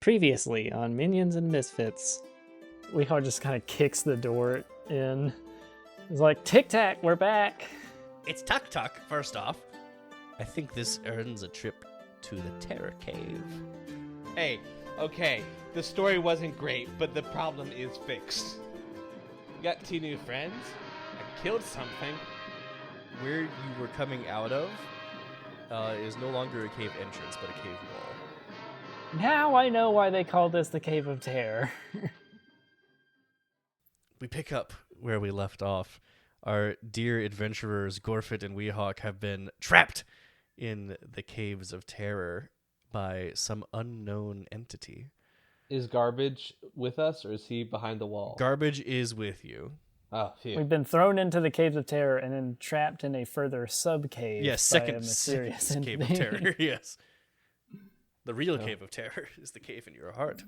Previously on Minions and Misfits, Weehawk just kind of kicks the door in. He's like, Tic Tac, we're back. It's Tuk Tuk, first off. I think this earns a trip to the Terror Cave. Hey, okay, the story wasn't great, but the problem is fixed. You got 2 new friends. I killed something. Where you were coming out of is no longer a cave entrance, but a cave wall. Now I know why they call this the Cave of Terror. We pick up where we left off. Our dear adventurers, Gorfeht and Weehawk, have been trapped in the Caves of Terror by some unknown entity. Is Garbage with us, or is he behind the wall? Garbage is with you. Oh, phew. We've been thrown into the Caves of Terror and then trapped in a further sub-cave. Yes, second mysterious Cave of Terror, yes. The real Cave of Terror is the cave in your heart.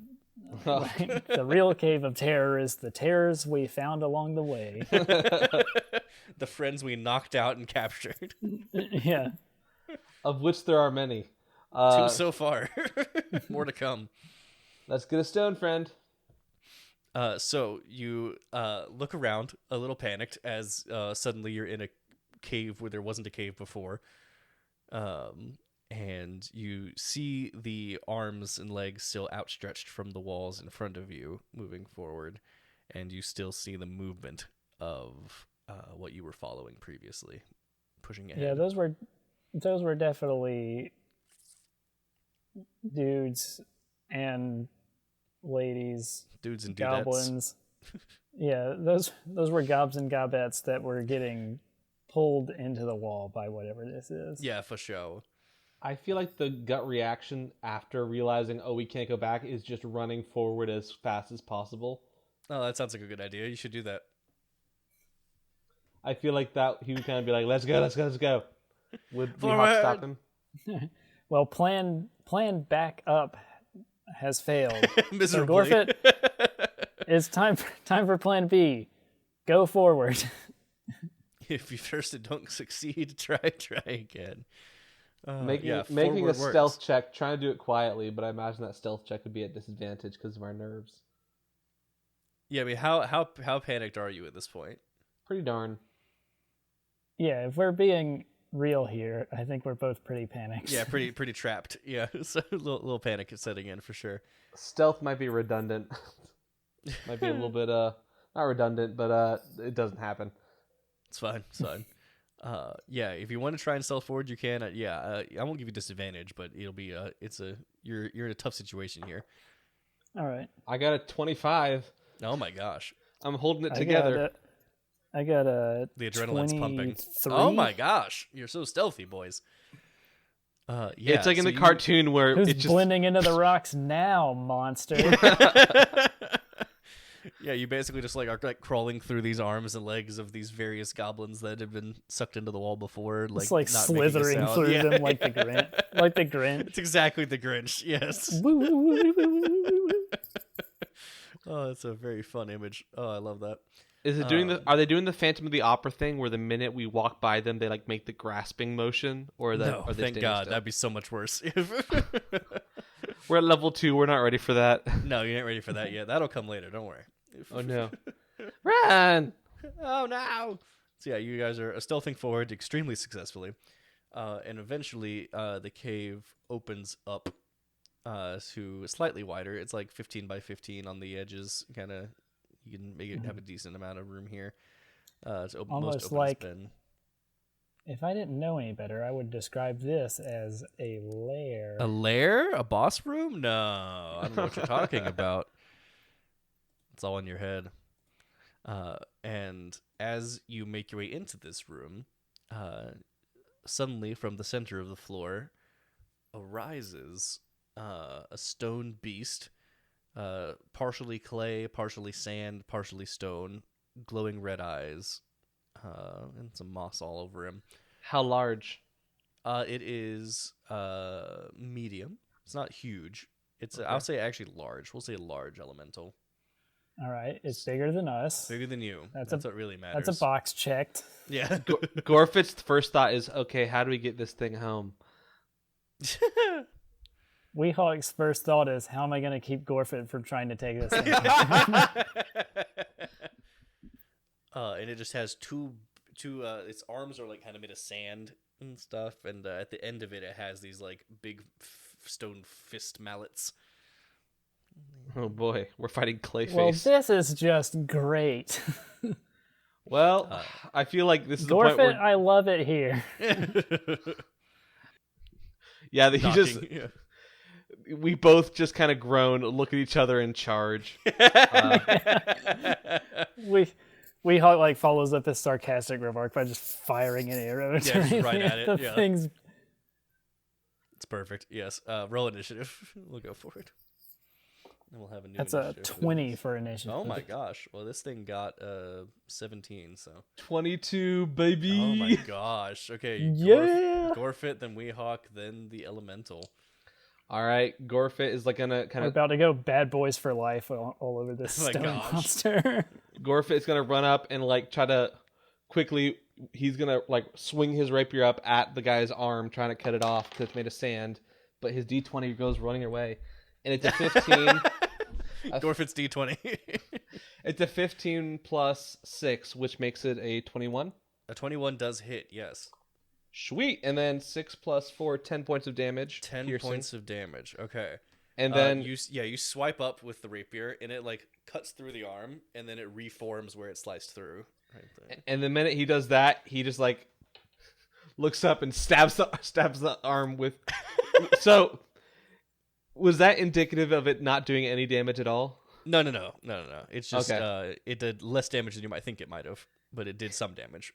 Right. The real Cave of Terror is the terrors we found along the way. The friends we knocked out and captured. Yeah. Of which there are many. 2 so far. More to come. Let's get a stone, friend. So you look around, a little panicked, as suddenly you're in a cave where there wasn't a cave before. And you see the arms and legs still outstretched from the walls in front of you, moving forward. And you still see the movement of what you were following previously, pushing ahead. Yeah, those were definitely dudes and ladies. Dudes and dudettes. Goblins. Yeah, those were gobs and gobettes that were getting pulled into the wall by whatever this is. Yeah, for sure. I feel like the gut reaction after realizing, oh, we can't go back, is just running forward as fast as possible. Oh, that sounds like a good idea. You should do that. I feel like that he would kind of be like, let's go, let's go, let's go. Would Forward. Weehawk stop him? Well, plan back up has failed. Miserably. So Gorfeht, it's time for plan B. Go forward. If you first don't succeed, try again. Making a forward stealth works. check, trying to do it quietly, but I imagine that stealth check would be at disadvantage because of our nerves. Yeah, I mean, how panicked are you at this point? Pretty darn. Yeah, if we're being real here, I think we're both pretty panicked. Yeah, pretty trapped. Yeah, so a little panic is setting in for sure. Stealth might be redundant. Might be a little bit not redundant, but it doesn't happen. It's fine. Yeah, if you want to try and stealth forward, you can. I won't give you disadvantage, but it'll be you're in a tough situation here. All right. I got a 25. Oh my gosh, I'm holding it together. I got a the adrenaline's pumping. 23. Oh my gosh, you're so stealthy, boys. Yeah, it's like in the cartoon where Who's it's just blending into the rocks now, monster? Yeah, you basically just are crawling through these arms and legs of these various goblins that have been sucked into the wall before. It's not slithering making a sound. through Yeah. them like the Grinch. Like the Grinch. It's exactly the Grinch. Yes. Woo, woo, woo, woo, woo, woo, woo. Oh, that's a very fun image. Oh, I love that. Is it doing are they doing the Phantom of the Opera thing where the minute we walk by them they make the grasping motion, or that No, are they thank staying God. still? That'd be so much worse. We're at level 2. We're not ready for that. No, you ain't ready for that yet. That'll come later. Don't worry. Oh no! Run! Oh no! So yeah, you guys are stealthing forward extremely successfully, and eventually the cave opens up to slightly wider. It's like 15 by 15 on the edges. Kind of, you can make it have a decent amount of room here. It's Almost most open like- it's been. If I didn't know any better, I would describe this as a lair. A lair? A boss room? No, I don't know what you're talking about. It's all in your head. And as you make your way into this room, suddenly from the center of the floor arises a stone beast, partially clay, partially sand, partially stone, glowing red eyes, and some moss all over him. How large? It is medium. It's not huge. It's I'll say actually large. We'll say large elemental. All right, it's bigger than us. Bigger than you. That's That's what really matters. That's a box checked. Yeah. Gorfeht's first thought is, okay, how do we get this thing home? Weehawk's first thought is, how am I going to keep Gorfeht from trying to take this thing? And it just has two. Its arms are like kind of made of sand and stuff, and at the end of it, it has these like big stone fist mallets. Oh boy, we're fighting Clayface. Well, this is just great. Well, I feel like this is the point Gorfeht, where I love it here. yeah, he Knocking, just yeah. we both just kind of groan, look at each other and charge. Weehawk like follows up his sarcastic remark by just firing an arrow just right at it. the Yeah. thing's. It's perfect. Yes. Roll initiative. We'll go for it. And we'll have a new. That's a initiative for 20 this. for initiative. Oh my gosh! Well, this thing got 17. So. 22, baby. Oh my gosh! Okay. Yeah. Gorfeht, then Weehawk, then the Elemental. All right, Gorfeht is like gonna kind We're of about to go bad boys for life all over this Oh my stone gosh. monster. Gorfeht is gonna run up and like try to quickly. He's gonna like swing his rapier up at the guy's arm, trying to cut it off because it's made of sand. But his D20 goes running away, and it's a 15. Gorfeht's D20. It's a 15 plus 6, which makes it a 21. A 21 does hit. Yes. Sweet, and then 6 plus 4, 10 points of damage. 10 piercing. points of damage. Okay. And then you swipe up with the rapier, and it like cuts through the arm, and then it reforms where it sliced through. Right there. And the minute he does that, he just like looks up and stabs the arm with. So, was that indicative of it not doing any damage at all? No. It's just Okay. it did less damage than you might think it might have, but it did some damage.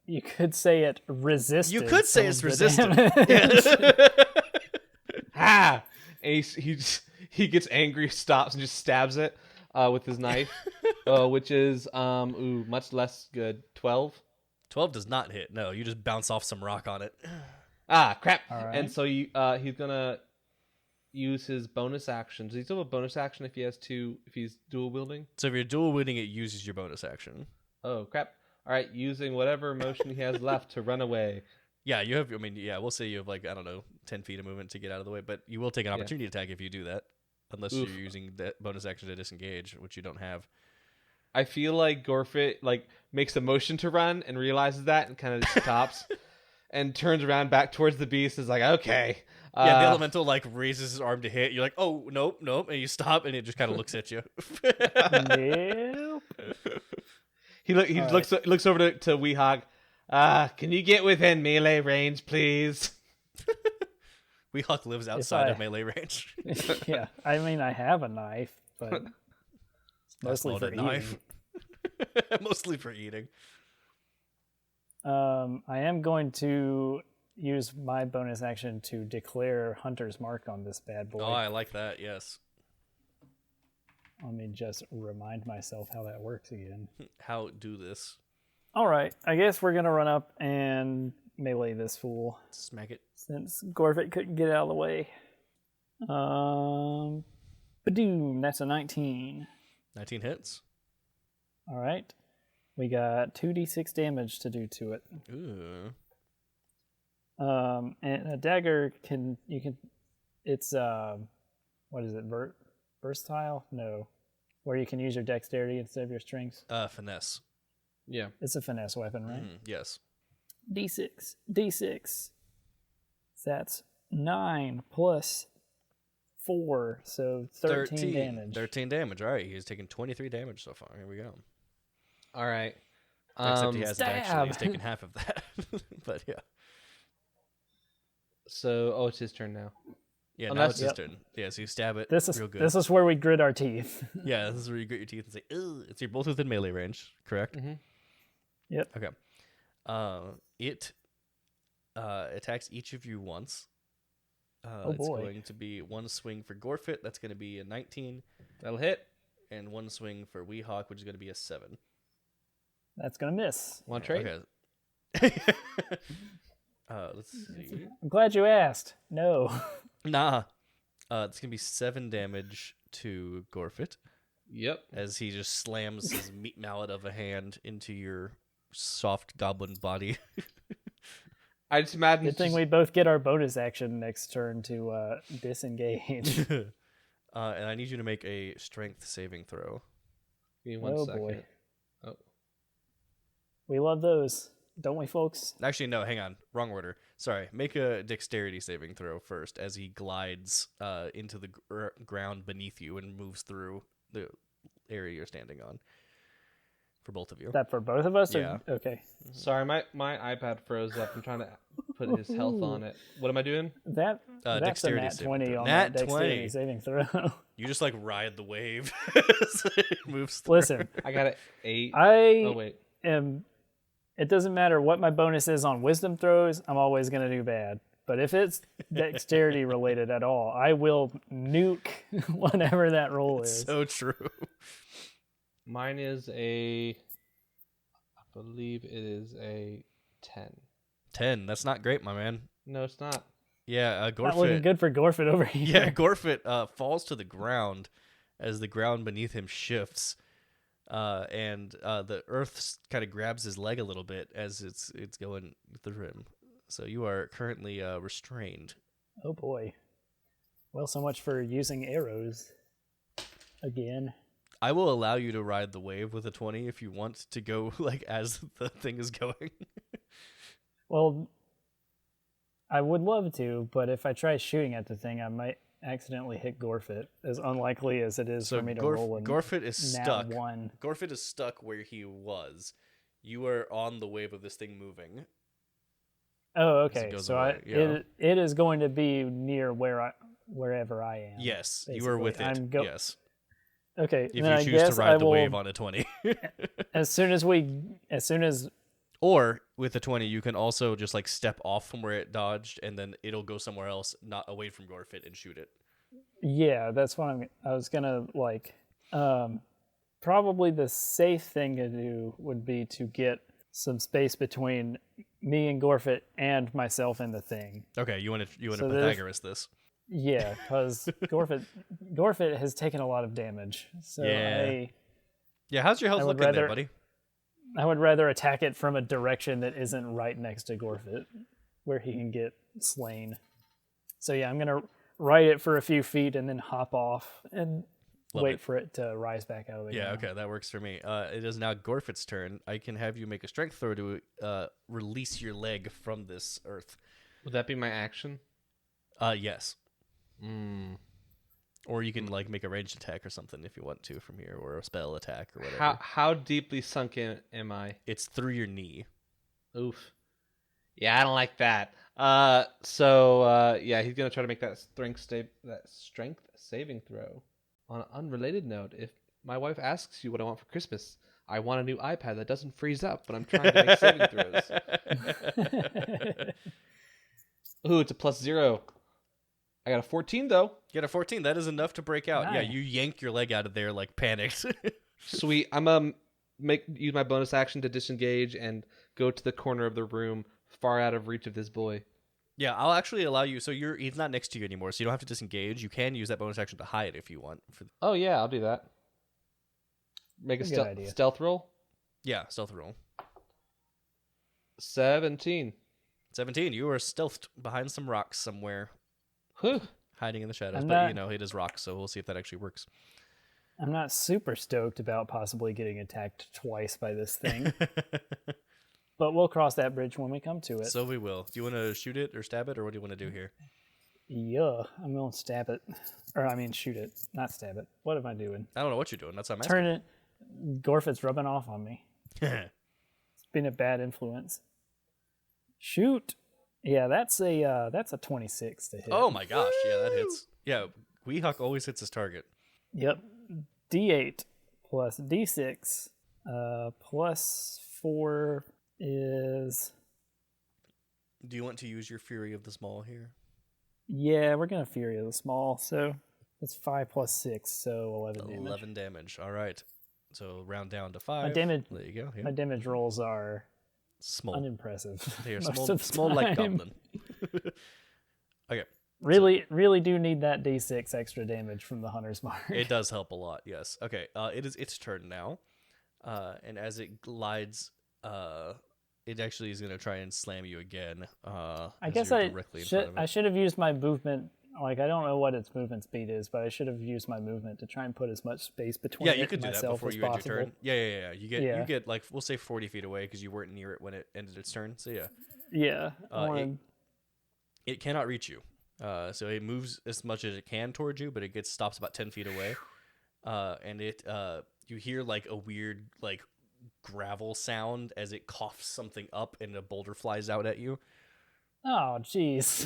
You could say it resisted. You could say some it's of the resistant. damage. Ha! And he gets angry, stops, and just stabs it with his knife, which is much less good. 12. 12 does not hit. No, you just bounce off some rock on it. Ah, crap! All right. And so he's gonna use his bonus action. Does he still have a bonus action if he's dual wielding? So if you're dual wielding, it uses your bonus action. Oh crap! All right, using whatever motion he has left to run away. Yeah, you have. I mean, yeah, we'll say you have like I don't know, 10 feet of movement to get out of the way, but you will take an opportunity attack if you do that, unless Oof. you're using that bonus action to disengage, which you don't have. I feel like Gorfeht like makes a motion to run and realizes that and kind of stops and turns around back towards the beast. Is like, okay, Yeah, the elemental like raises his arm to hit. You're like, oh nope, and you stop, and it just kind of looks at you. Nope. He looks over to Weehawk. Can you get within melee range, please? Weehawk lives outside of melee range. Yeah, I mean, I have a knife, but it's mostly for eating. Mostly for eating. I am going to use my bonus action to declare Hunter's Mark on this bad boy. Oh, I like that. Yes. Let me just remind myself how that works again. How do this? All right, I guess we're gonna run up and melee this fool Smack it. since Gorfeht couldn't get out of the way. Badoom, that's a 19. 19 hits. All right, we got 2d6 damage to do to it. Ooh. And a dagger it's what is it, versatile? No, where you can use your dexterity instead of your strength. Finesse. Yeah. It's a finesse weapon, right? Yes. D6. That's 9 plus 4, so 13 damage. 13 damage. All right, he's taken 23 damage so far. Here we go. All right. Except he hasn't actually. stab. He's taken half of that. But yeah. So, it's his turn now. Yeah, Oh, now that's- it's his turn. Yeah, so you stab it This is real good. this is where we grit our teeth. Yeah, this is where you grit your teeth and say, ugh. You're both within melee range, correct? Mm-hmm. Yep. Okay. It attacks each of you once. It's boy. going to be one swing for Gorfeht. That's going to be a 19. That'll hit. And one swing for Weehawk, which is going to be a 7. That's gonna miss. Want to trade? Okay. Let's see. I'm glad you asked. No. Nah. It's going to be 7 damage to Gorfeht Yep. as he just slams his meat mallet of a hand into your soft goblin body. I just imagine. Good thing we both get our bonus action next turn to disengage. And I need you to make a strength saving throw. Give me one Oh, second. boy. Oh, We love those, don't we, folks? Actually, no, hang on. Wrong order. Sorry. Make a dexterity saving throw first as he glides into the ground beneath you and moves through the area you're standing on. For both of you. Is that for both of us? Yeah. Or... Okay. sorry, my iPad froze up. I'm trying to put his health on it. What am I doing? That's a Dexterity nat saving 20 throw. on Nat that dexterity 20. saving throw. You just like ride the wave as it moves through. Listen, I got an 8. I Oh wait. am. It doesn't matter what my bonus is on wisdom throws. I'm always going to do bad. But if it's dexterity related at all, I will nuke whatever that roll is. So true. Mine is I believe it is a 10. 10. That's not great, my man. No, it's not. Yeah, Not looking Gorfeht. good for Gorfeht over here. Yeah, Gorfeht falls to the ground as the ground beneath him shifts, and the earth kind of grabs his leg a little bit as it's going through him. So you are currently restrained. Oh boy. Well, so much for using arrows again. I will allow you to ride the wave with a 20 if you want to go like as the thing is going. Well, I would love to, but if I try shooting at the thing, I might accidentally hit Gorfeht, as unlikely as it is So for me to roll a Gorfeht is nat stuck. 1. Gorfeht is stuck where he was. You are on the wave of this thing moving. Oh, As it okay. goes So away, yeah. it is going to be near wherever I am. Yes, you are with basically. it. Yes. Okay. If then you I choose guess to I ride the will, wave on a 20. as soon as Or with a 20, you can also just like step off from where it dodged and then it'll go somewhere else, not away from Gorfeht, and shoot it. yeah, that's what I was gonna like. Probably the safe thing to do would be to get some space between me and Gorfeht and myself and the thing. Okay, you want to So there's- Pythagoras this. Yeah, because Gorfeht has taken a lot of damage. So Yeah. Yeah, how's your health I would looking there, rather- buddy? I would rather attack it from a direction that isn't right next to Gorfeht, where he can get slain. So yeah, I'm gonna ride it for a few feet and then hop off and Love wait it. for it to rise back out of the Yeah, ground. okay, that works for me. It is now Gorfeht's turn. I can have you make a strength throw to release your leg from this earth. Would that be my action? Yes. Mm. Or you can like make a ranged attack or something if you want to from here, or a spell attack or whatever. How deeply sunk in am I? It's through your knee. Oof. Yeah, I don't like that. Yeah, he's gonna try to make that strength saving throw. On an unrelated note, if my wife asks you what I want for Christmas, I want a new iPad that doesn't freeze up when I'm trying to make saving throws. Ooh, it's a +0. I got a 14 though. You got a 14. That is enough to break out. Yeah, Nice. you yank your leg out of there like panicked. Sweet. I'm use my bonus action to disengage and go to the corner of the room, far out of reach of this boy. Yeah, I'll actually allow you. So he's not next to you anymore, so you don't have to disengage. You can use that bonus action to hide if you want. Oh yeah, I'll do that. Make a Good idea. stealth roll. Yeah, stealth roll. 17. 17. You are stealthed behind some rocks somewhere, Whew. hiding in the shadows. I'm But not- you know it is rocks, so we'll see if that actually works. I'm not super stoked about possibly getting attacked twice by this thing, but we'll cross that bridge when we come to it. So we will. Do you want to shoot it or stab it, or what do you want to do here? Yeah, I'm gonna stab it, or I mean shoot it, not stab it. What am I doing? I don't know what you're doing. That's what I'm Turn it. Gorfett's rubbing off on me. asking. It's been a bad influence. Shoot. Yeah, that's a 26 to hit. Oh my gosh! Yeah, that hits. Yeah, Weehawk always hits his target. Yep. D8 plus D6 plus 4 is... Do you want to use your Fury of the Small here? Yeah, we're going to Fury of the Small, so it's 5 plus 6, so 11 damage. 11 damage. All right. So round down to 5. My damage, There you go. Yeah. my damage rolls are Small. unimpressive. They are most small, of the small like time. Goblin. Okay. Really do need that D6 extra damage from the Hunter's Mark. It does help a lot, yes. Okay, it is its turn now. And as it glides it actually is going to try and slam you again. I as guess you're I directly in front of it. should have used my movement. Like, I don't know what its movement speed is, but I should have used my movement to try and put as much space between Yeah, you it could and do that myself before as you end possible. your turn. Yeah. You Yeah. get like, we'll say 40 feet away because you weren't near it when it ended its turn. So yeah, Yeah. it cannot reach you. So it moves as much as it can towards you, but it stops about 10 feet away. And you hear like a weird like gravel sound as it coughs something up, and a boulder flies out at you. Oh, jeez.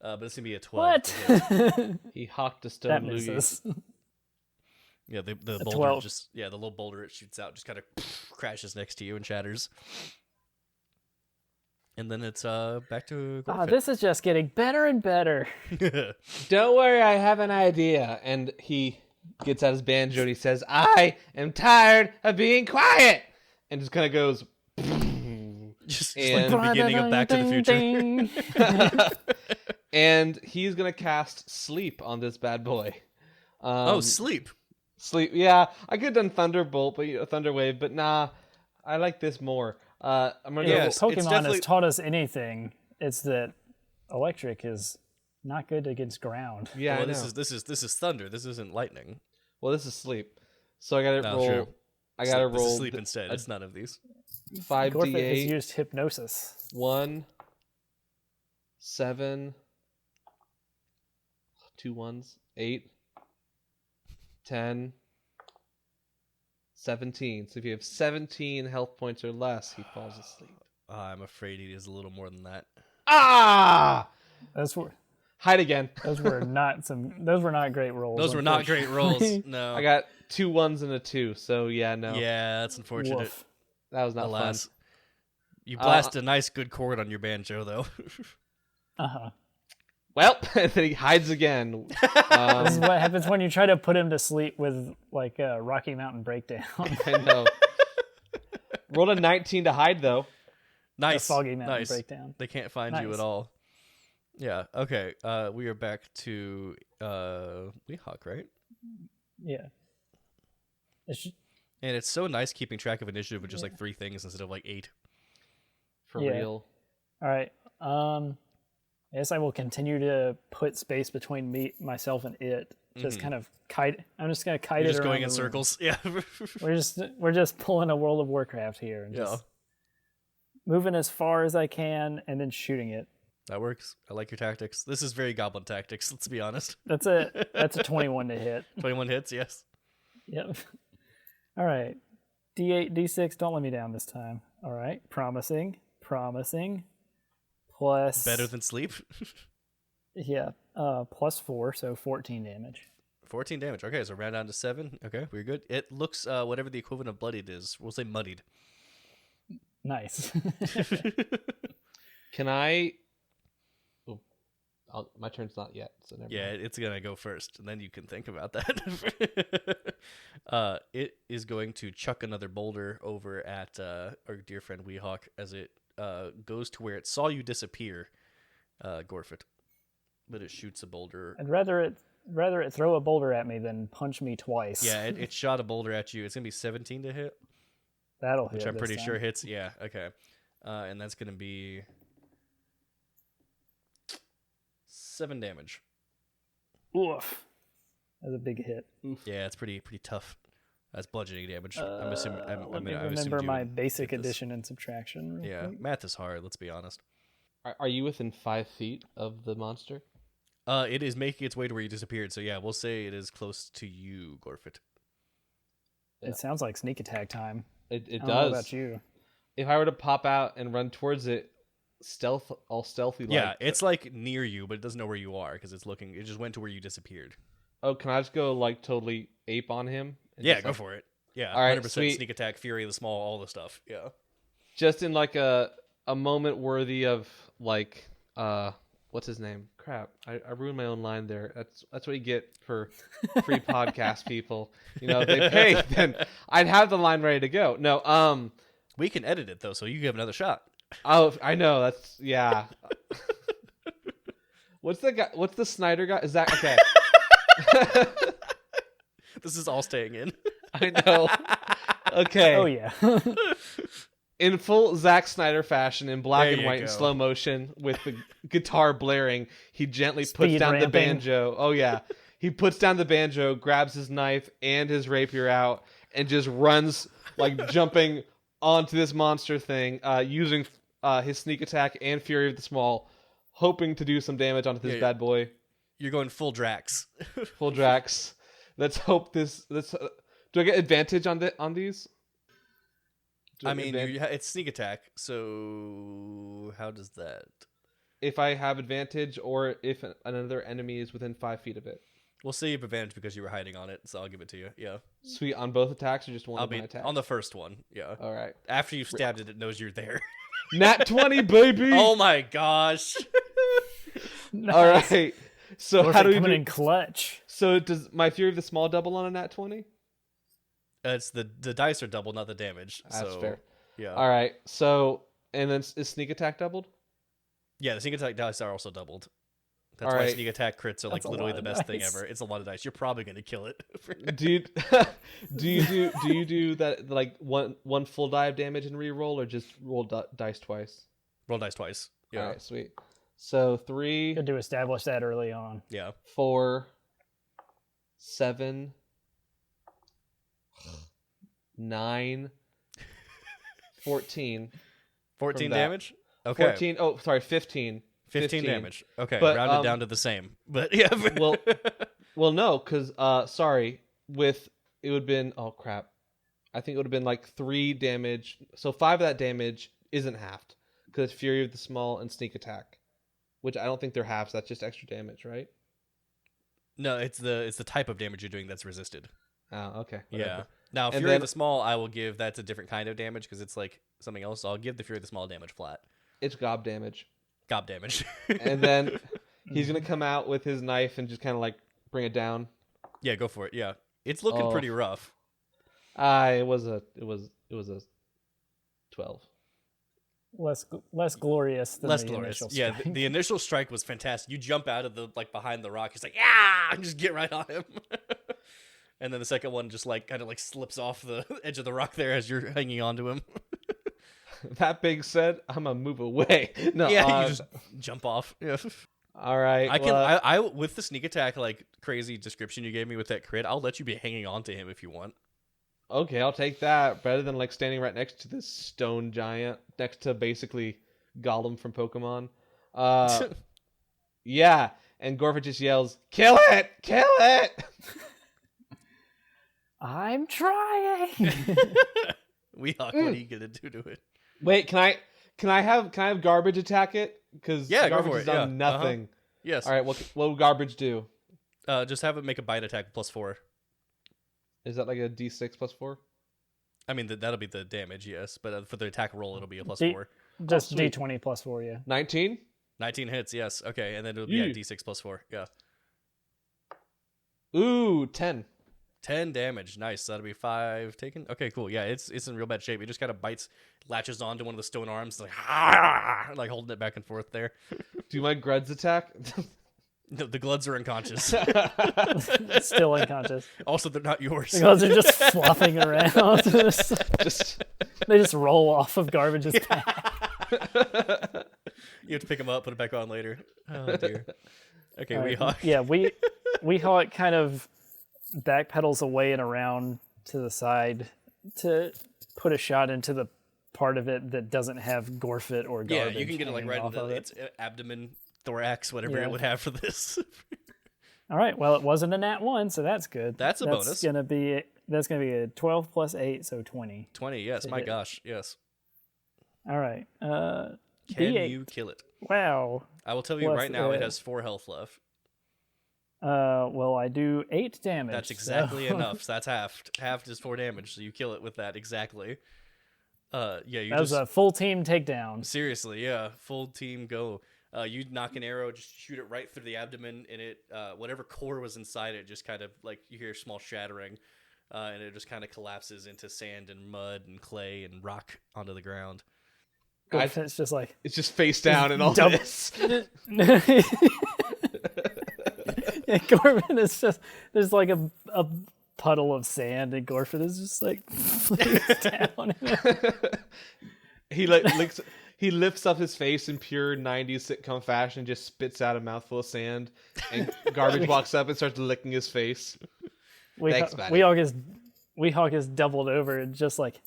But it's gonna be a 12. What? He hawked a That stone Luigi. misses. Yeah, the boulder 12. the little boulder it shoots out just kind of crashes next to you and shatters. And then it's back to Oh, Gorfeht. this is just getting better and better. Don't worry, I have an idea. And he gets out his banjo and he says, I am tired of being quiet. And just kind of goes. just And- like the beginning of Back to the Future. And he's going to cast Sleep on this bad boy. Sleep. Sleep. Yeah, I could have done Thunderbolt, but Thunderwave, but nah, I like this more. I'm gonna Yeah, go. Yes, if it's Pokemon definitely- has taught us anything, it's that electric is not good against ground. Yeah, well, I know. this is thunder. This isn't lightning. Well, this is Sleep, so I gotta Oh, roll. true. I gotta This is roll sleep instead. It's none of these. Gorfeht has 5d8. used hypnosis. 1, 7, 2 ones, 8, 10, 17. So if you have 17 health points or less, he falls asleep. I'm afraid it is a little more than that. Ah! Those were Hide again. those were not great rolls. Those were not great rolls. unfortunately. No. I got 2 ones and a 2, so yeah, no. Yeah, that's unfortunate. Woof. That was not Alas. fun. You blast a nice good chord on your banjo though. Uh-huh. Well, and then he hides again. This is what happens when you try to put him to sleep with like a Rocky Mountain Breakdown. I know. Rolled a 19 to hide, though. Nice. Foggy Mountain Nice. Breakdown. They can't find you Nice. at all. Yeah. Okay. We are back to Weehawk, right? Yeah. It's- And it's so nice keeping track of initiative with just like 3 things instead of like 8. For Yeah. real. All right. I guess I will continue to put space between myself, and it. Just kind of kite. I'm just gonna kite You're it just around going in the room. circles. Yeah. We're just pulling a World of Warcraft here and Yeah. just moving as far as I can and then shooting it. That works. I like your tactics. This is very Goblin tactics. Let's be honest. That's a 21 to hit. 21 hits. Yes. Yep. All right. D8, D6. Don't let me down this time. All right. Promising. Plus Better than sleep. yeah. Plus 4, so 14 damage. 14 damage. Okay, so round down to 7. Okay, we're good. It looks whatever the equivalent of bloodied is. We'll say muddied. Nice. Can I... Oh, my turn's not yet, so never Yeah, mind. it's gonna go first, and then you can think about that. It is going to chuck another boulder over at our dear friend Weehawk as it goes to where it saw you disappear, Gorfeht. But it shoots a boulder. I'd rather it throw a boulder at me than punch me twice. Yeah, it shot a boulder at you. It's gonna be 17 to hit, That'll hit. which I'm this pretty time. sure hits. Yeah, okay. And that's gonna be 7 damage. Oof. That's a big hit. Yeah, it's pretty tough. That's bludgeoning damage. I'm assuming. Let me I assumed remember you my would basic get this. addition and subtraction. Real Yeah, quick. math is hard. Let's be honest. Are you within 5 feet of the monster? It is making its way to where you disappeared. So yeah, we'll say it is close to you, Gorfeht. Yeah. It sounds like sneak attack time. It I don't know does. about you. If I were to pop out and run towards it, all stealthy like... Yeah, it's like near you, but it doesn't know where you are because it's looking. It just went to where you disappeared. Oh, can I just go like totally ape on him? And Yeah, just, go like, for it. Yeah, All right, 100% sweet. sneak attack, fury, the small, all the stuff. Yeah. Just in like a moment worthy of like what's his name? Crap, I ruined my own line there. That's what you get for free podcast people. You know, if they pay, then I'd have the line ready to go. No, We can edit it though, so you have another shot. oh, I know. That's yeah. What's the guy? What's the Snyder guy? Is that okay? This is all staying in. I know. Okay. Oh yeah. in full Zack Snyder fashion, in black There and you white in go. slow motion, with the guitar blaring, he gently puts Speed down the ramping. banjo. Oh yeah, he puts down the banjo, grabs his knife and his rapier out, and just runs like jumping onto this monster thing, using his sneak attack and Fury of the Small, hoping to do some damage onto this Yeah. bad boy. You're going full Drax. Full Drax. Let's hope this. Do I get advantage on these? Do I get mean, advan- it's sneak attack, so how does that? if I have advantage, or if another enemy is within 5 feet of it. We'll say you have advantage because you were hiding on it, so I'll give it to you. Yeah, Sweet, on both attacks or just one I'll of my be attacks? on the first one. Yeah, All right. after you've stabbed it, it knows you're there. Nat 20, baby. Oh my gosh! All right. So Gorfeht how do we coming do? in clutch? So does my Fury of the Small double on a Nat 20? It's the dice are double, not the damage. That's so, fair. Yeah. All right. So and then is sneak attack doubled? Yeah, the sneak attack dice are also doubled. That's All why right. sneak attack crits are like That's a literally lot the of best thing dice. ever. It's a lot of dice. You're probably gonna kill it. Do you do you do that like one full die of damage and re-roll, or just roll dice twice? Roll dice twice. Yeah. All right, sweet. So 3, Good to establish that early on. Yeah. 4, 7, 9, 14. 14 From that. damage. Okay. 14. Oh, sorry, 15. 15 damage. Okay. But, rounded down to the same. But yeah. Well, no, because sorry, with it would have been, oh crap, I think it would have been like 3 damage. So 5 of that damage isn't halved because it's Fury of the Small and Sneak Attack, which I don't think they're halves. That's just extra damage, right? No, it's the type of damage you're doing that's resisted. Oh, okay. Yeah. whatever. Now, And Fury then- of the Small, I will give that's a different kind of damage because it's like something else. So I'll give the Fury of the Small damage flat. It's gob damage. Gob damage. And then he's gonna come out with his knife and just kind of like bring it down. yeah, go for it. Yeah, it's looking Oh. pretty rough. It was a 12. Less glorious than Less the glorious. initial Yeah, strike. the initial strike was fantastic. You jump out of the like behind the rock. He's like, yeah, and just get right on him. And then the second one just like kind of like slips off the edge of the rock there as you're hanging onto him. That being said, I'm gonna move away. No, Yeah, you just jump off. Yeah. all right. I can. well, I with the sneak attack like crazy description you gave me with that crit, I'll let you be hanging on to him if you want. Okay, I'll take that. Better than like standing right next to this stone giant, next to basically Gollum from Pokemon. Yeah, and Gorfeht just yells, "Kill it! Kill it!" I'm trying. Weehawk, what are you gonna do to it? Wait, can I have garbage attack it? Because Yeah, go garbage for has it, done yeah. Uh-huh. nothing. Yes. All right, what will garbage do? Just have it make a bite attack +4. Is that like a D6 plus 4? I mean, that'll be the damage, yes. But for the attack roll, it'll be a D- +4. Just sweet. D20 plus 4, yeah. 19? 19 hits, yes. Okay, and then it'll be Yeah. at D6 +4. Yeah. Ooh, 10. 10 damage. Nice. That'll be 5 taken. Okay, cool. Yeah, it's in real bad shape. It just kind of bites, latches onto one of the stone arms, like like holding it back and forth there. Do my Gruds attack? No, the Gloods are unconscious. Still unconscious. Also, they're not yours. The gloves are just flopping around. Just They just roll off of garbage's path. You have to pick them up, put it back on later. Oh dear. Okay, All right, Weehawk. Yeah, Weehawk kind of backpedals away and around to the side to put a shot into the part of it that doesn't have Gorfeht or Yeah, garbage. you can get it like hanging right in off the of it. its abdomen, thorax, whatever Yeah. it would have for this. All right, well, it wasn't a nat 1, so that's good. That's a bonus. That's gonna be a 12 plus 8, so 20. 20, yes. My hit. gosh, yes. All right. Can D8. you kill it? Wow. I will tell you Plus, right now, it has 4 health left. Well, I do 8 damage. That's exactly so- enough. So that's halved. Halved is 4 damage, so you kill it with that exactly. Yeah, you That was just a full team takedown. seriously, yeah, full team go. You knock an arrow, just shoot it right through the abdomen, and it whatever core was inside it, just kind of like you hear a small shattering, and it just kind of collapses into sand and mud and clay and rock onto the ground. It's just like it's just face down and all Dump- this. yeah, Gorfeht is just there's like a puddle of sand, and Gorfeht is just like face down. He licks. He lifts up his face in pure '90s sitcom fashion, just spits out a mouthful of sand, and Garbage walks up and starts licking his face. Thanks, buddy. Weehawk is doubled over and just like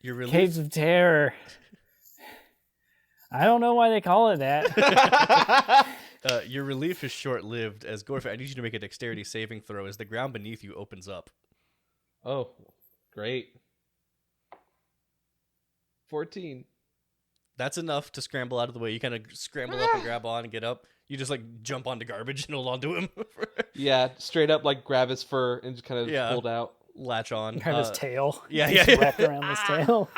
Your relief. Caves of Terror. I don't know why they call it that. Your relief is short-lived. As Gorfeht, I need you to make a dexterity saving throw as the ground beneath you opens up. Oh, great. 14. That's enough to scramble out of the way. You kind of scramble up and grab on and get up. You just like jump onto Garbage and hold onto him. Yeah, straight up like grab his fur and just kind of pulled out. Latch on. Grab his tail. Yeah. Wrapped around his tail.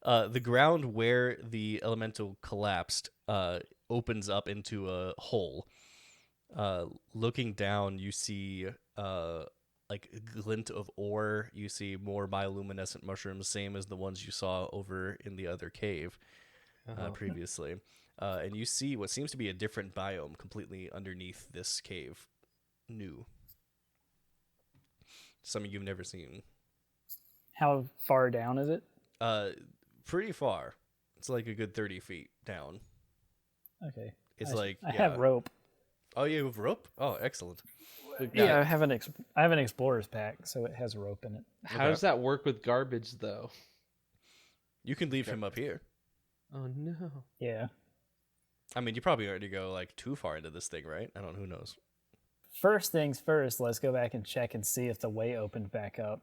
The ground where the elemental collapsed opens up into a hole. Looking down, you see like a glint of ore. You see more bioluminescent mushrooms, same as the ones you saw over in the other cave previously. And you see what seems to be a different biome completely underneath this cave. New. Something you've never seen. How far down is it? Pretty far. It's like a good 30 feet down. Okay. It's I have rope. Oh, you have rope? Oh, excellent. Yeah, I have an explorer's pack, so it has rope in it. How does that work with Garbage, though? You can leave him up here. Oh, no. Yeah. I mean, you probably already go like too far into this thing, right? I don't know. Who knows? First things first, let's go back and check and see if the way opened back up.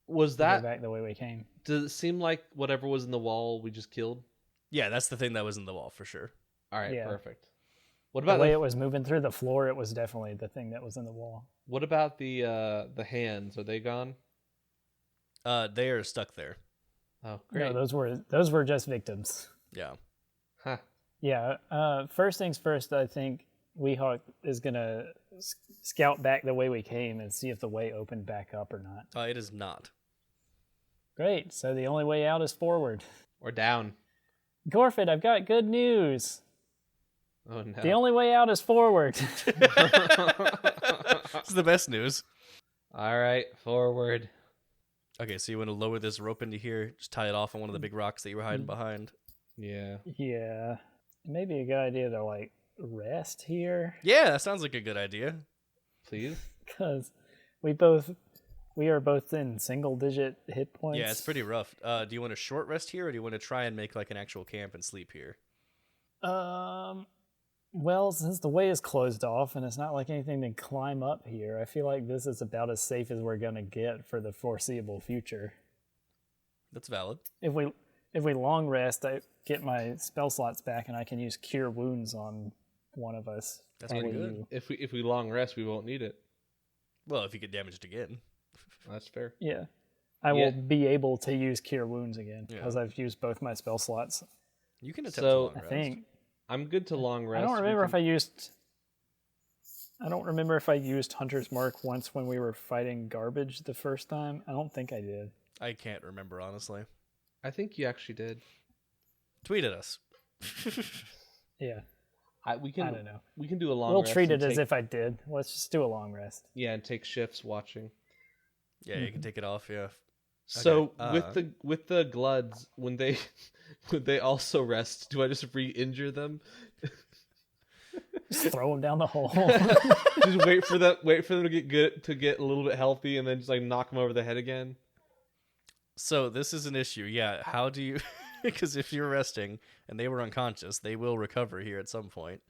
Was Go that... back the way we came. Does it seem like whatever was in the wall we just killed? Yeah, that's the thing that was in the wall for sure. All right, Yeah. perfect. What about the way it was moving through the floor? It was definitely the thing that was in the wall. What about the hands? Are they gone? They are stuck there. Oh, great. No, those were just victims. Yeah. Huh. Yeah. First things first, I think Weehawk is gonna scout back the way we came and see if the way opened back up or not. It is not. Great. So the only way out is forward. Or down. Gorfeht, I've got good news. Oh, no. The only way out is forward. This is the best news. All right, forward. Okay, so you want to lower this rope into here, just tie it off on one of the big rocks that you were hiding behind. Yeah. Yeah. Maybe a good idea to like rest here. Yeah, that sounds like a good idea. Please? Because we are both in single digit hit points. Yeah, it's pretty rough. Do you want a short rest here, or do you want to try and make like an actual camp and sleep here? Well, since the way is closed off and it's not like anything to climb up here, I feel like this is about as safe as we're gonna get for the foreseeable future. That's valid. If we long rest, I get my spell slots back and I can use Cure Wounds on one of us. That's pretty Probably good. you. If we long rest, we won't need it. Well, if you get damaged again. That's fair. Yeah. I will be able to use Cure Wounds again because Yeah. I've used both my spell slots. You can attempt So, to long I rest. think. I'm good to long rest. I don't remember if I used Hunter's Mark once when we were fighting Garbage the first time. I don't think I did. I can't remember, honestly. I think you actually did. Tweet at us. Yeah. I don't know. We can do a long We'll rest. treat it and as if I did. Let's just do a long rest. Yeah, and take shifts watching. Yeah, you can take it off, yeah. So Okay, with the Gloods, when they would they also rest, do I just re-injure them? Just throw them down the hole. Just wait for them to get a little bit healthy, and then just like knock them over the head again. So this is an issue, yeah. How do you... Because if you're resting and they were unconscious, they will recover here at some point.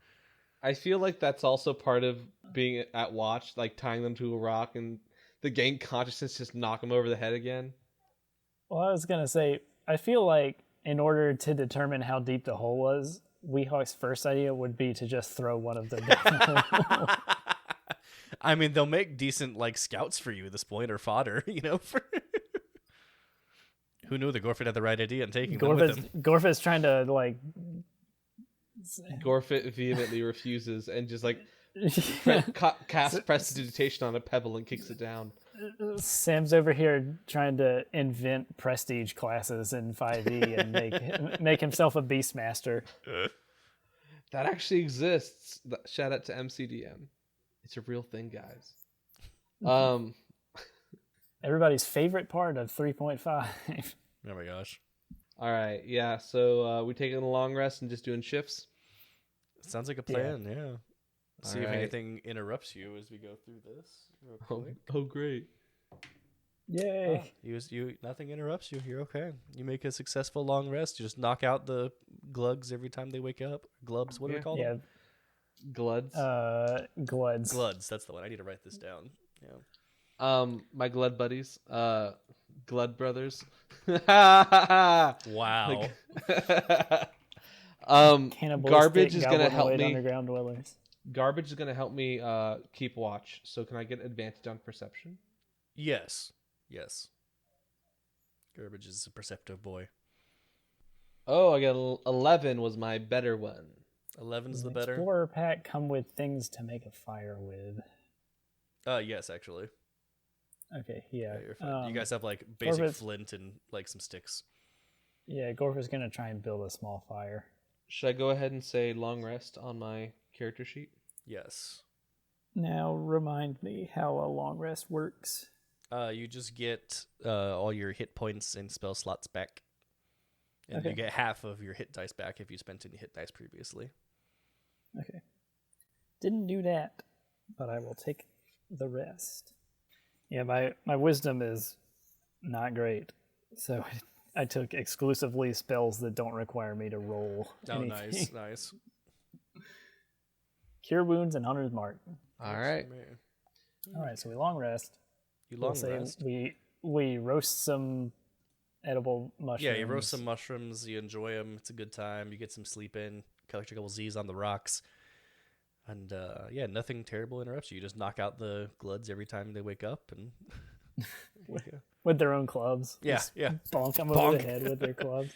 I feel like that's also part of being at watch, like tying them to a rock and the gain consciousness, just knock them over the head again. Well, I was going to say, I feel like in order to determine how deep the hole was, Weehawk's first idea would be to just throw one of them down the hole. I mean, they'll make decent like scouts for you at this point, or fodder, you know? Who knew that Gorfeht had the right idea in taking them with him? Gorfeht's trying to like... Gorfeht vehemently refuses and just like casts prestidigitation on a pebble and kicks it down. Sam's over here trying to invent prestige classes in 5e and make himself a Beastmaster. That actually exists. Shout out to MCDM. It's a real thing, guys. everybody's favorite part of 3.5. Oh my gosh. All right, yeah. So we taking a long rest and just doing shifts. Sounds like a plan, yeah. See if right. anything interrupts you as we go through this real quick. Oh, great. Yay. Nothing interrupts you. You're okay. You make a successful long rest. You just knock out the glugs every time they wake up. Glubs, what do we call them? Gloods. Gloods. Gloods, that's the one. I need to write this down. Yeah. My Glud buddies, Glud brothers. Wow. Garbage is gonna help me. Underground dwellers. Garbage is gonna help me keep watch. So can I get advantage on perception? Yes. Garbage is a perceptive boy. Oh, I got 11 was my better one. 11's the better. Explorer pack come with things to make a fire with. Yes, actually. Okay, yeah. You're fine. You guys have like basic Gorfeht's- flint and like some sticks. Yeah, Gorfeht's gonna try and build a small fire. Should I go ahead and say long rest on my character sheet? Yes. Now remind me how a long rest works. You just get all your hit points and spell slots back. And Okay. you get half of your hit dice back if you spent any hit dice previously. Okay. Didn't do that, but I will take the rest. Yeah, my wisdom is not great, so I took exclusively spells that don't require me to roll anything. Nice. Cure wounds and Hunter's Mark. All right. All right, so we long rest. You long rest. We roast some edible mushrooms. Yeah, you roast some mushrooms. You enjoy them. It's a good time. You get some sleep in. Collect a couple Z's on the rocks. And yeah, nothing terrible interrupts you. You just knock out the Gloods every time they wake up. And with their own clubs. Yeah, Just yeah. Bonk them over the head with their clubs.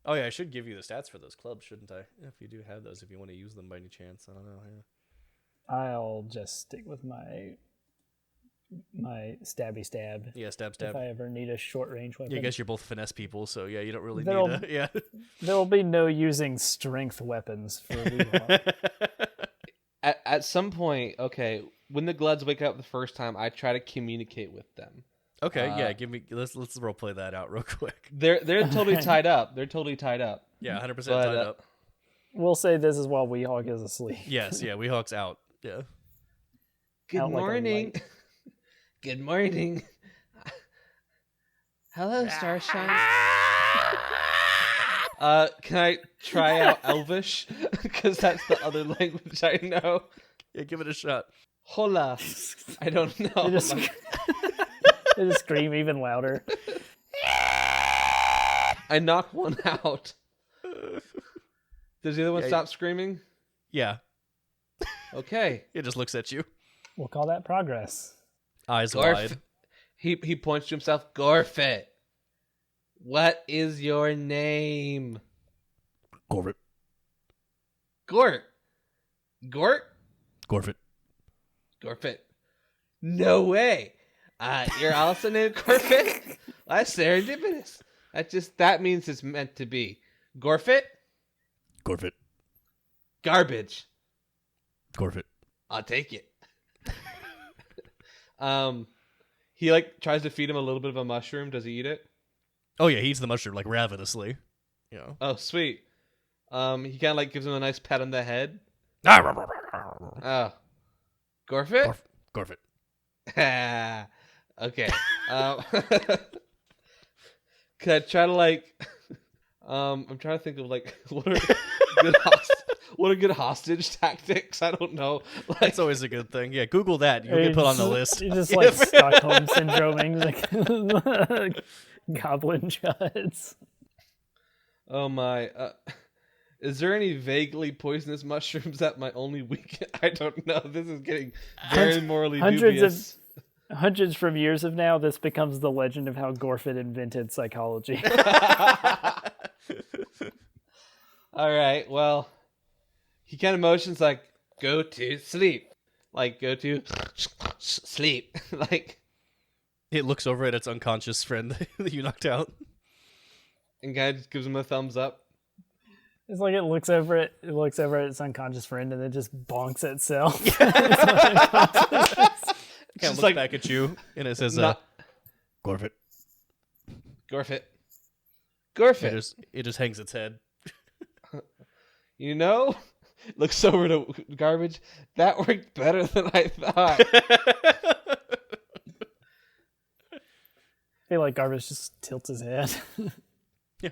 Oh, yeah, I should give you the stats for those clubs, shouldn't I? If you do have those, if you want to use them by any chance. I don't know. Yeah. I'll just stick with my stabby stab. Yeah, stab. If I ever need a short range weapon. Yeah, I guess you're both finesse people, so yeah, you don't really There'll- need a... Yeah. There will be no using strength weapons for Weehawk. At some point, okay, when the Gloods wake up the first time, I try to communicate with them. Okay, yeah, let's role play that out real quick. They're totally tied up. They're totally tied up. Yeah, 100% But, tied up. We'll say this is while Weehawk is asleep. Yes, yeah, Weehawk's out. Yeah. Good Out like a morning. light. Good morning. Hello, Starshine. Can I try out Elvish? Because that's the other language I know. Yeah, give it a shot. Hola. I don't know. They just, they just scream even louder. I knock one out. Does the other one Yeah, stop screaming? Yeah, Okay. it just looks at you. We'll call that progress. Eyes wide. He points to himself. Gorfeht. What is your name? Gorfeht. Gort. Gort? Gorfeht. Gorfeht. No way. You're also named Gorfeht? That's serendipitous. That means it's meant to be. Gorfeht? Gorfeht. Garbage. Gorfeht. I'll take it. He like tries to feed him a little bit of a mushroom. Does he eat it? Oh yeah, he eats the mushroom like ravenously. You know. Oh, sweet. He kind of like gives him a nice pat on the head. Gorfeht. Oh. Gorfeht? Gorfeht. Okay. Can I try to like I'm trying to think of like what are good hostage tactics? I don't know. Like, That's always a good thing. Yeah, Google that. You'll get put on the list. You just like Stockholm syndroming like goblin shots. oh my. Is there any vaguely poisonous mushrooms that might only weaken? I don't know. This is getting very morally dubious. Hundreds from years of now, this becomes the legend of how Gorfeht invented psychology. All right. Well, he kind of motions like, go to sleep. Like, go to sleep. Like, It looks over at its unconscious friend that you knocked out. and kind of just gives him a thumbs up. It's like it looks over at its unconscious friend and then just bonks itself. Kind of just looks like- back at you and it says, Not- Gorfeht. Gorfeht. It just hangs its head. You know, looks over to Garbage. That worked better than I thought. I feel like Garbage just tilts his head. Yeah.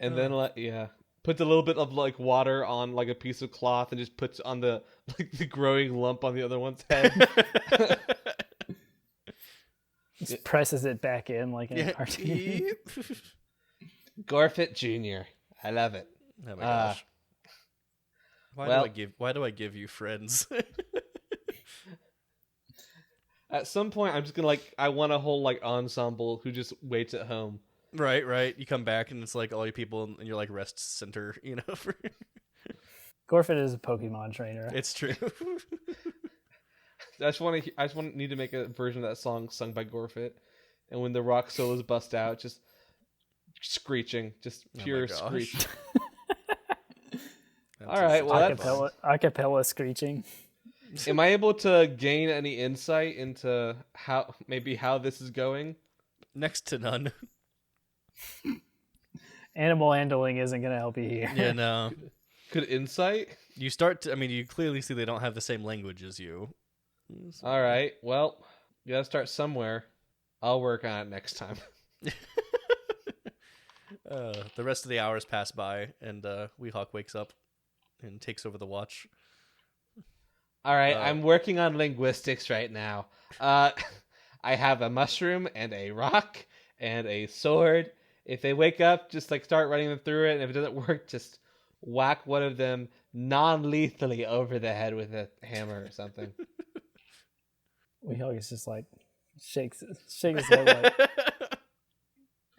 And then puts a little bit of like water on like a piece of cloth and just puts on the the growing lump on the other one's head. Just presses it back in like in a cartoon. Gorfeht Jr. I love it. Oh my gosh. Why do I give you friends? At some point, I'm just gonna I want a whole ensemble who just waits at home. Right. You come back and it's like all your people in your like rest center, you know. Gorfeht is a Pokemon trainer. It's true. I just want to need to make a version of that song sung by Gorfeht, and when the rock solos bust out, just screeching, just pure screech. All right, well, acapella screeching. Am I able to gain any insight into how this is going? Next to none. Animal handling isn't going to help you here. Yeah, no. Could insight? You clearly see they don't have the same language as you. All right, well, you got to start somewhere. I'll work on it next time. The rest of the hours pass by, and Weehawk wakes up and takes over the watch. All right, I'm working on linguistics right now. I have a mushroom and a rock and a sword. If they wake up, just start running them through it, and if it doesn't work, just whack one of them non-lethally over the head with a hammer or something. Weehawk is just shakes his head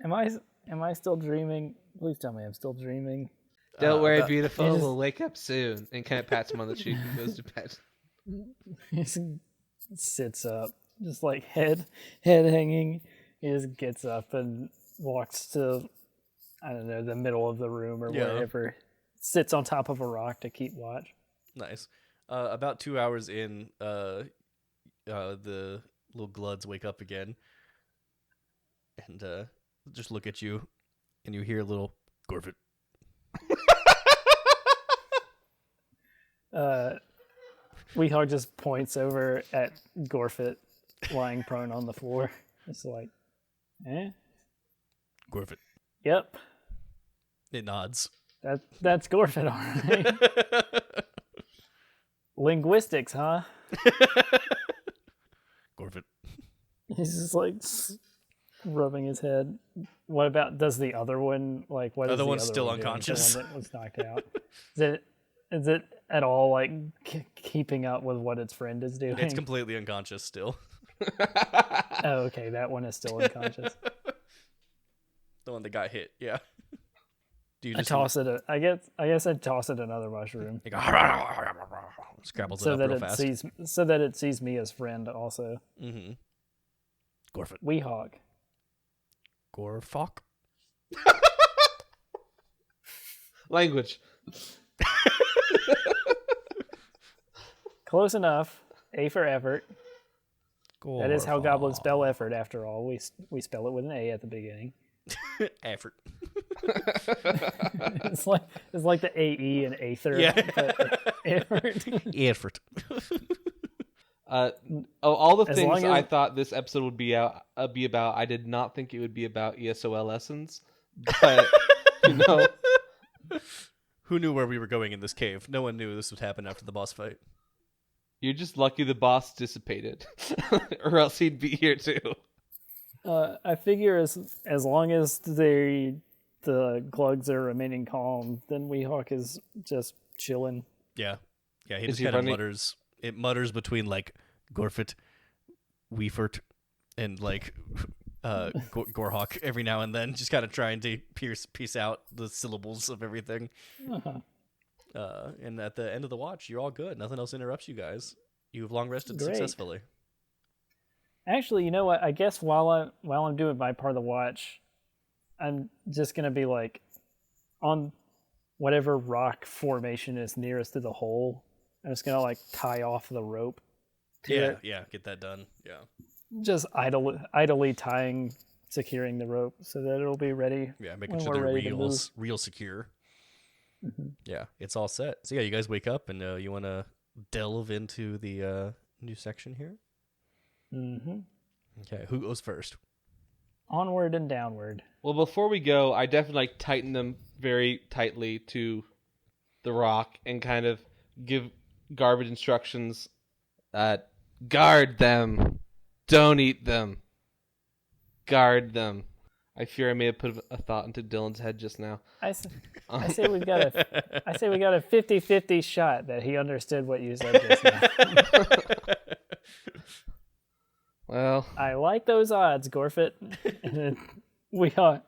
Am I still dreaming? Please tell me I'm still dreaming. Don't worry, beautiful. We'll wake up soon. And kind of pats him on the cheek and goes to bed. He just sits up, just head hanging. He just gets up and walks to, I don't know, the middle of the room or wherever. Sits on top of a rock to keep watch. Nice. About 2 hours in, the little Gloods wake up again and just look at you, and you hear a little Gorfeht. Weehawk just points over at Gorfeht lying prone on the floor. It's Gorfeht. Yep. It nods. That's Gorfeht, all right. Linguistics, huh? Gorfeht. He's just rubbing his head. What about, does the other one, what the is other the one's other still one doing? unconscious. The one that was knocked out. Is it at all keeping up with what its friend is doing? It's completely unconscious still. Oh, okay, that one is still unconscious. The one that got hit, yeah. Do you I toss it. I guess I'd toss it another mushroom. Scrabbles it up real fast. So that it sees me as friend also. Mm-hmm. Gorfeht. Weehawk. Gorfeht. Language. Close enough. A for effort. Gorfeht. That is how goblins spell effort, after all. We spell it with an A at the beginning. Effort. It's like the AE and Aether. Yeah. Effort. Effort. All the things I as- thought this episode would be about, I did not think it would be about ESOL lessons. But Who knew where we were going in this cave? No one knew this would happen after the boss fight. You're just lucky the boss dissipated, or else he'd be here too. I figure as long as the Glugs are remaining calm, then Weehawk is just chilling. Yeah. He Is just he kind of running- mutters. It mutters between Gorfeht, Weefert, and Gorhawk every now and then, just kind of trying to piece out the syllables of everything. Uh-huh. And at the end of the watch, you're all good. Nothing else interrupts you guys. You've long rested Great. successfully. Actually, you know what? I guess while I'm doing my part of the watch, I'm just gonna be on whatever rock formation is nearest to the hole. I'm just gonna tie off the rope to it. Yeah, get that done. Yeah. just idly tying, securing the rope so that it'll be ready. Yeah, making when sure we're they're ready to move. real secure. Mhm. Yeah, it's all set. So yeah, you guys wake up and you want to delve into the new section here. Mhm. Okay, who goes first? Onward and downward. Well, before we go, I definitely tighten them very tightly to the rock and kind of give garbage instructions. Guard them. Don't eat them. Guard them. I fear I may have put a thought into Dylan's head just now. I say we got a 50-50 shot that he understood what you said just now. Well, I like those odds, Gorfeht. And then Weehawk,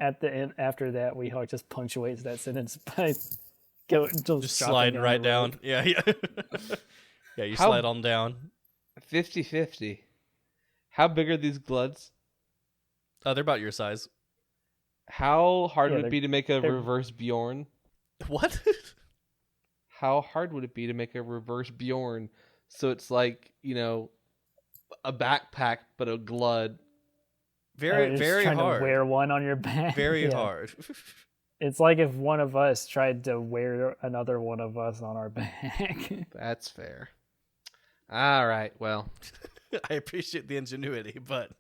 at the end after that, Weehawk just punctuates that sentence by Just sliding right down. Yeah. Yeah, you slide on down. 50-50. How big are these gloods? They're about your size. How hard Yeah, would it be to make a they're- reverse Bjorn? What? How hard would it be to make a reverse Bjorn? So it's like, a backpack, but a glood. Very, very trying hard. to wear one on your back. Very Yeah. hard. It's like if one of us tried to wear another one of us on our back. That's fair. All right, well. I appreciate the ingenuity, but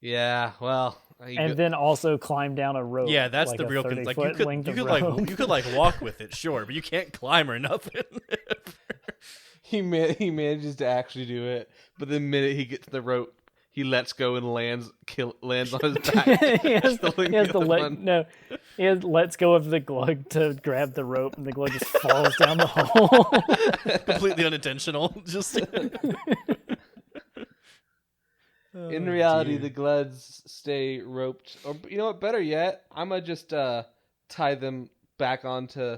Yeah, well. And then also climb down a rope. yeah, that's like the a real 30 like foot length of rope. you could walk with it, sure, but you can't climb or nothing. He manages to actually do it, but the minute he gets the rope, he lets go and lands on his back. he lets go of the glug to grab the rope, and the glug just falls down the hole. Completely unintentional. Just In reality, the gloods stay roped. Or you know what? Better yet, I'm gonna just tie them back onto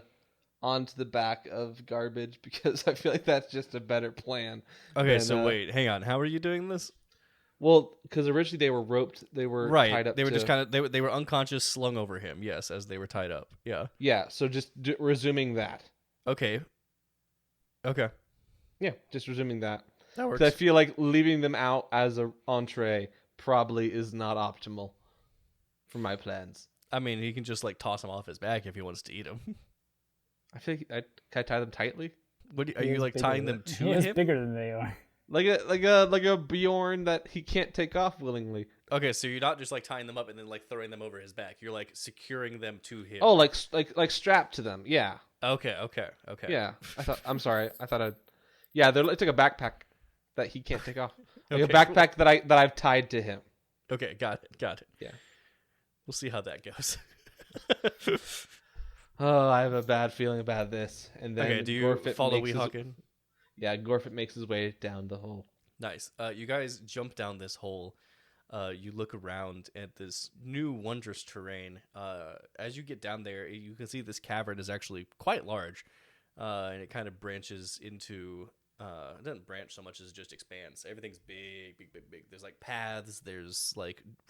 the back of garbage because I feel like that's just a better plan. okay. So wait, hang on. How are you doing this? Well, because originally they were roped, they were tied up. They were just kind of they were unconscious, slung over him. Yes, as they were tied up. Yeah. Yeah. So just resuming that. Okay. Okay. Yeah, just resuming that. That works. 'Cause I feel like leaving them out as a entree probably is not optimal for my plans. I mean, he can just toss him off his back if he wants to eat him. I feel like can I tie them tightly? Are you tying them to He is him? bigger than they are. Like a Bjorn that he can't take off willingly. Okay, so you're not just tying them up and then throwing them over his back. You're securing them to him. Oh, like strapped to them. Yeah. Okay. Yeah. I'm sorry. I thought yeah, it's like a backpack that he can't take off. Like Okay. a backpack that I've tied to him. Okay, got it. Yeah. We'll see how that goes. Oh, I have a bad feeling about this. And then Okay, do you Gorfeht follow makes his- Weehawk in? Yeah, Gorfeht makes his way down the hole. Nice. You guys jump down this hole. You look around at this new wondrous terrain. As you get down there, you can see this cavern is actually quite large, and it kind of branches into. It doesn't branch so much as it just expands. Everything's big. There's paths. There's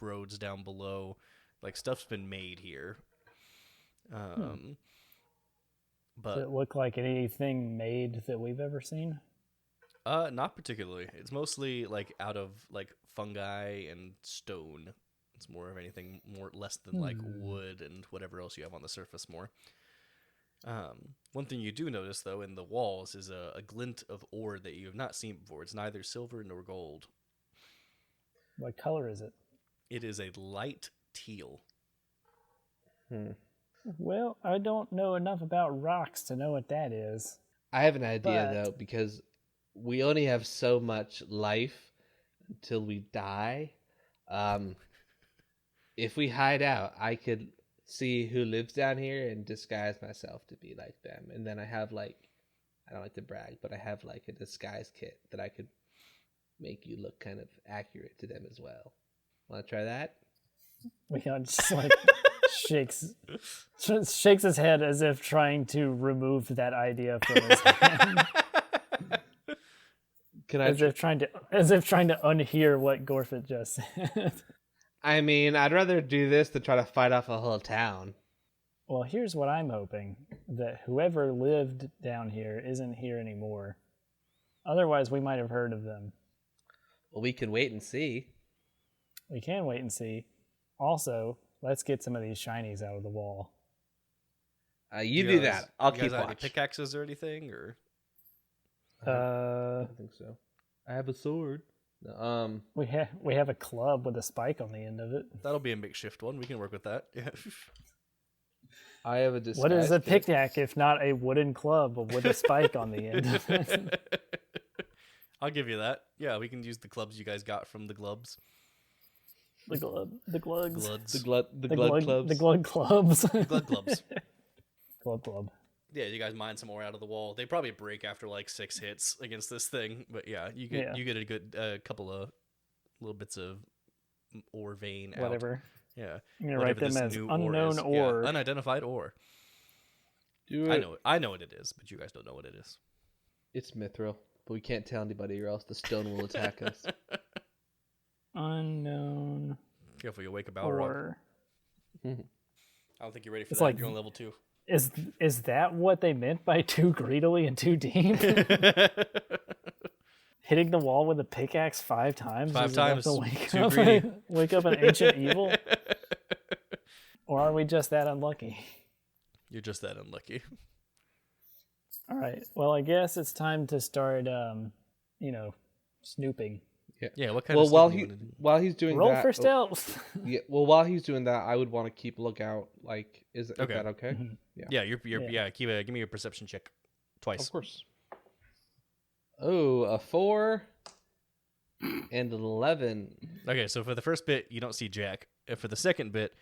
roads down below. Stuff's been made here. But Does it look like anything made that we've ever seen? not particularly. It's mostly out of fungi and stone. It's more of anything less than wood and whatever else you have on the surface more. One thing you do notice though in the walls is a glint of ore that you have not seen before. It's neither silver nor gold. What color is it? It is a light teal. Well, I don't know enough about rocks to know what that is. I have an idea But- though, because we only have so much life until we die. If we hide out, I could see who lives down here and disguise myself to be like them. And then I have I don't like to brag, but I have a disguise kit that I could make you look kind of accurate to them as well. Want to try that? Leon just shakes his head as if trying to remove that idea from his hand. Can I? as if trying to unhear what Gorfeht just said. I mean, I'd rather do this than try to fight off a whole town. Well, here's what I'm hoping, that whoever lived down here isn't here anymore. Otherwise, we might have heard of them. Well, we can wait and see. We can wait and see. Also, let's get some of these shinies out of the wall. You do that. I'll you keep guys have any watch. pickaxes or anything, or I don't think so. I have a sword. We have a club with a spike on the end of it. that'll be a makeshift one. We can work with that. Yeah. I have a disguise. What is a kit. pickaxe if not a wooden club with a spike on the end of it? I'll give you that. Yeah, we can use the clubs you guys got from the glubs. The glugs. The Glubs. glug clubs. The glug clubs. Glug clubs. Club. Yeah, you guys mine some more out of the wall. They probably break after like 6 hits against this thing, but yeah, you get a good couple of little bits of ore vein out. Whatever. Yeah. I'm gonna Whatever write them this as new unknown is. ore. Yeah, unidentified ore. Do it. I know what it is, but you guys don't know what it is. It's mithril, but we can't tell anybody, or else the stone will attack us. Unknown Careful, you'll wake a Balrog. ore. I don't think you're ready for It's that. like- You're on level 2. Is that what they meant by too greedily and too deep? Hitting the wall with a pickaxe 5 times? 5 is enough times. to wake Too up, greedy. wake up an ancient evil? Or are we just that unlucky? You're just that unlucky. All right. Well, I guess it's time to start, snooping. Yeah, what kind Well, of while sneaking you wanna do? while he's doing Roll that, for stealth. yeah. Well, while he's doing that, I would want to keep a lookout. Like, is Okay. that okay? Mhm. Yeah, you're Yeah. give me a perception check. Twice. Of course. Oh, a 4 and an 11. Okay, so for the first bit, you don't see Jack. And for the second bit,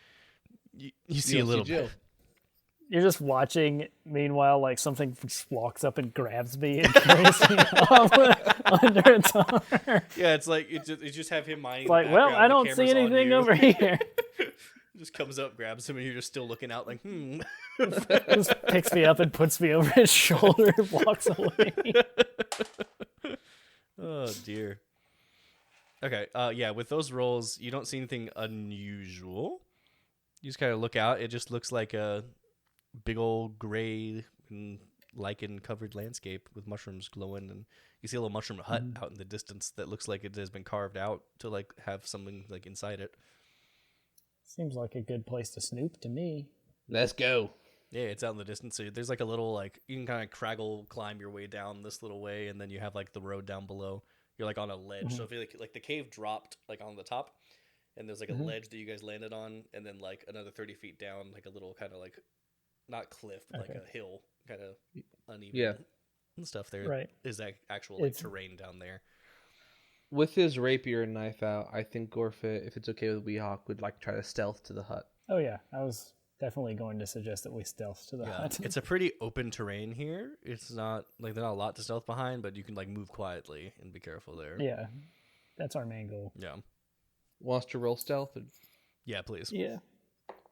you see a don't little Jill. bit. You're just watching. Meanwhile, like something just walks up and grabs me and carries me off under its arm. Yeah, it's like you just have him mining. It's the like, well, background, I the don't see camera's on anything you. over here. Just comes up, grabs him, and you're just still looking out like, Just picks me up and puts me over his shoulder and walks away. Oh dear. Okay, yeah, with those rolls, you don't see anything unusual. You just kind of look out. It just looks like a big old gray lichen covered landscape with mushrooms glowing, and you see a little mushroom hut out in the distance that looks like it has been carved out to like have something like inside it. Seems like a good place to snoop to me. Let's go. Yeah, it's out in the distance. So there's like a little like you can kind of craggle climb your way down this little way, and then you have like the road down below. You're like on a ledge. So if you like the cave dropped like on the top, and there's like a ledge that you guys landed on, and then like another 30 feet down, like a little kind of like not cliff, but like a hill, kind of uneven. Yeah. And stuff there. Right. Is that actual like It's- terrain down there? With his rapier and knife out, I think Gorfeht, if it's okay with Weehawk, would like try to stealth to the hut. Oh yeah, I was definitely going to suggest that we stealth to the hut. It's a pretty open terrain here. It's not like there's not a lot to stealth behind, but you can like move quietly and be careful there. Yeah, that's our main goal. Yeah. Wants to roll stealth? Yeah, please. Yeah,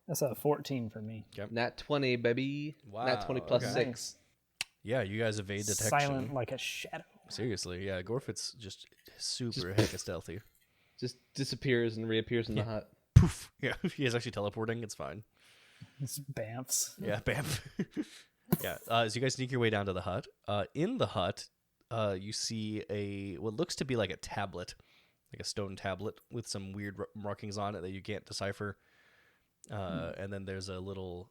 that's a 14 for me. Nat 20, baby. Wow, Nat 20 plus okay. 6. Yeah, you guys evade detection. Silent like a shadow. Seriously, yeah. Gorfeht's just super hecka stealthy. Just disappears and reappears in the hut. Poof. Yeah, he is actually teleporting. It's fine. It's bamfs. Yeah, bam. Yeah. As you guys sneak your way down to the hut, in the hut, you see what looks to be like a tablet, like a stone tablet with some weird markings on it that you can't decipher. And then there's a little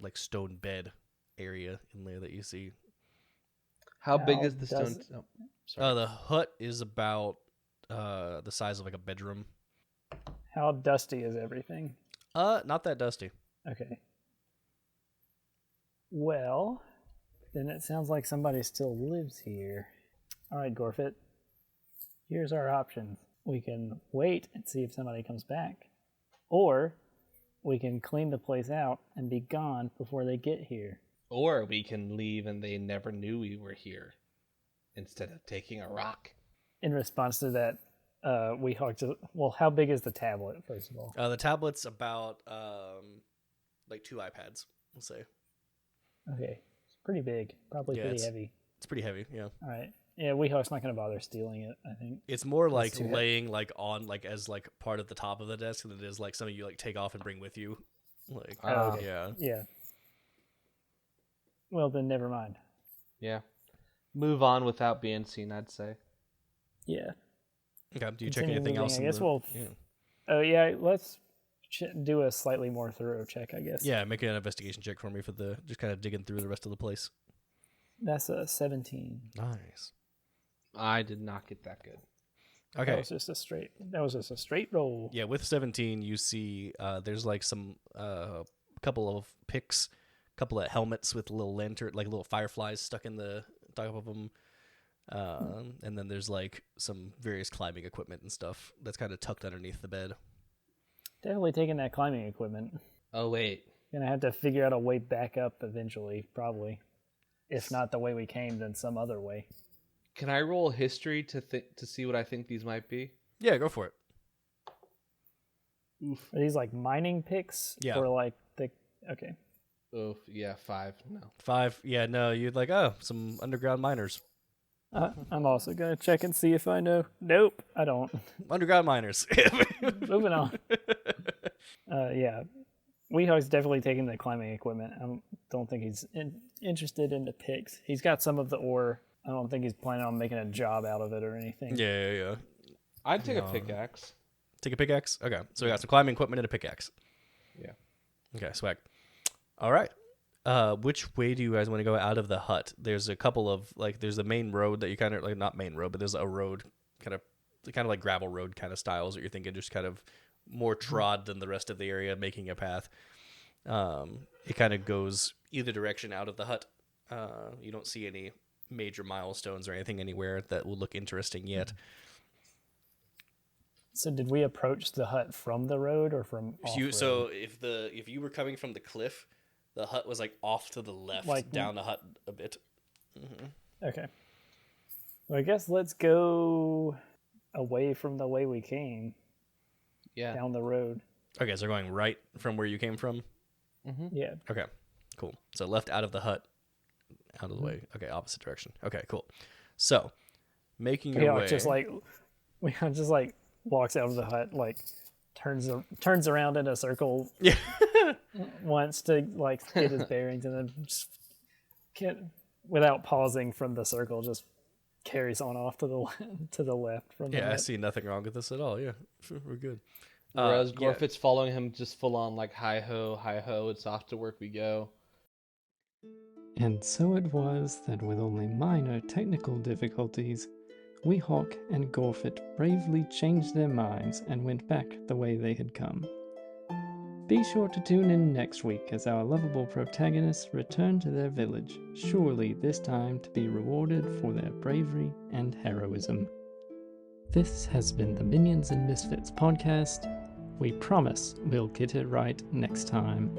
like stone bed area in there that you see. How big How is the stone? does- Oh, sorry. The hut is about the size of like a bedroom. How dusty is everything? Not that dusty. Okay. Well, then it sounds like somebody still lives here. All right, Gorfeht. Here's our options. We can wait and see if somebody comes back. Or we can clean the place out and be gone before they get here. Or we can leave and they never knew we were here instead of taking a rock. In response to that, Weehawk just... Well, how big is the tablet, first of all? The tablet's about like 2 iPads, we'll say. Okay. It's pretty big. Probably Yeah, pretty it's- heavy. It's pretty heavy, yeah. All right. Yeah, Weehawk's not going to bother stealing it, I think. It's more like too laying like on like as like part of the top of the desk than it is like something you like take off and bring with you. Like Ah. okay. yeah. Yeah. Well, then never mind. Yeah. Move on without being seen, I'd say. Yeah. Okay. Do you check Continue anything moving. else? I guess Yeah. Oh yeah, let's do a slightly more thorough check. I guess. Yeah, make an investigation check for me for the just kind of digging through the rest of the place. That's a 17. Nice. I did not get that good. That Okay. was just a straight. That was just a straight roll. Yeah, with 17, you see there's like some couple of picks, couple of helmets with little lantern, like little fireflies stuck in the top of them. And then there's like some various climbing equipment and stuff that's kind of tucked underneath the bed. Definitely taking that climbing equipment. Oh wait, Gonna have to figure out a way back up eventually, probably. If not the way we came, then some other way. can I roll history to see what I think these might be? Yeah, go for it. Oof. Are these like mining picks? Yeah. Or like the okay. Oof. Yeah, 5. No. 5. Yeah, no, you'd like, some underground miners. I'm also gonna check and see if I know. Nope, I don't. Underground miners. Moving on. Yeah, Weehawk's definitely taking the climbing equipment. I don't think he's interested in the picks. He's got some of the ore. I don't think he's planning on making a job out of it or anything. Yeah. I'd take a pickaxe. Take a pickaxe? Okay, so we got some climbing equipment and a pickaxe. Yeah. Okay, swag. All right. Which way do you guys want to go out of the hut? There's a couple of there's the main road that you kind of like, not main road, but there's a road kind of like gravel road kind of styles that you're thinking just kind of more trod than the rest of the area, making a path. It kind of goes either direction out of the hut. You don't see any major milestones or anything anywhere that will look interesting yet. So did we approach the hut from the road or from off-road? So if you were coming from the cliff, the hut was like off to the left, Like- down the hut a bit. Okay. Well, I guess let's go away from the way we came, Yeah. down the road. Okay, so going right from where you came from. Yeah. Okay, cool. So left out of the hut, out of the way. Okay, opposite direction. Okay, cool. So making your way. Weehawk just like walks out of the hut, like turns around in a circle. Yeah. Wants to like get his bearings, and then just without pausing from the circle, just carries on off to the left from the Yeah, I hut. see nothing wrong with this at all. Yeah, sure, we're good. Whereas Yeah. Gorfeht's following him just full on like hi ho, it's off to work we go. And so it was that with only minor technical difficulties, Weehawk and Gorfeht bravely changed their minds and went back the way they had come. Be sure to tune in next week as our lovable protagonists return to their village, surely this time to be rewarded for their bravery and heroism. This has been the Minions and Misfits podcast. We promise we'll get it right next time.